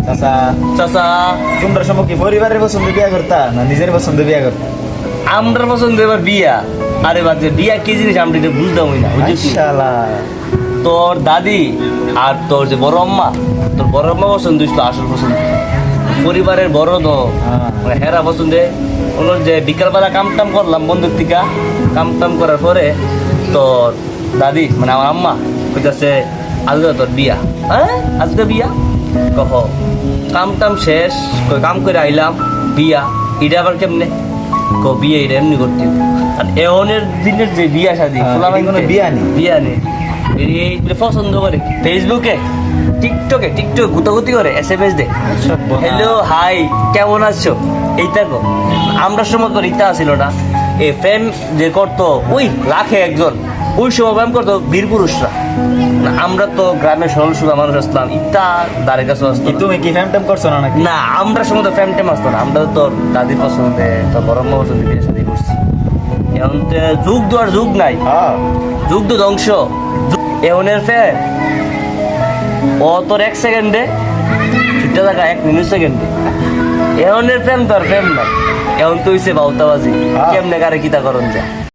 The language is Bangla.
চাচা চাচা তোমরা সময় কি পরিবারের পছন্দ বিয়া করতা না নিজের পছন্দ বিয়া করতা? আমরা পছন্দ এবার বিয়া। আরে বাজে বিয়া কি জিনিস আমরা এটা বুঝতামই না, বুঝছিস? মাশাআল্লাহ। তোর দাদি আর তোর যে বড় আম্মা, তোর বড় আম্মা পছন্দ হইছিল আসল পছন্দ। পরিবারের বড় তো মানে হেরা পছন্দে ওনার যে বিকালবেলা কাম টাম করলাম বন্ধুর থেকে, কাম টাম করার পরে তোর দাদি মানে আমার আম্মা কইতাছে আজকে তোর বিয়া। হ্যাঁ আজকে বিয়া? কহ কাম টাম শেষ, কই কাম করে আইলাম, বিয়া এটা আবার কেমনে? কো বিয়ে এটা এমনি করতে হবে। আর এমনের দিনের যে বিয়া শাদি কোনো বিয়া নেই। বিয়া নেই, এইগুলো পছন্দ করে ফেসবুকে টিকটকে গুতাগুতি করে SMS দে, হ্যালো হাই কেমন আছো এইটা গো। আমরা সময় তোর ইটা ছিল না, এই প্রেম যে করতো ওই লাখে একজন, ওই সময় প্রেম করতো বীর পুরুষরা। না, আমরা তো গ্রামের সরল সুদা মানুষ আসলাম, ইটা দাঁড়ে কাছে আসতো না। তুমি কি ফ্যাম ট্যাম করছো না নাকি? না আমরা সময় তো প্রেম টেম আসতো না, আমরা তো তোর দাদির পছন্দে তোর বড় মা পছন্দে বিয়ে শাদি করছি। এখন তো যুগ তো আর যুগ নাই, যুগ তো ধ্বংস। এমনের ফ্যান ও তোর 1 সেকেন্ডে ছুটে থাকা 1 মিনিট সেকেন্ডে। এমনের প্রেম তো আর প্রেম নাই, এখন তো হইছে বাউতাবাজি, কেমনে কারে কিতা করন যায়।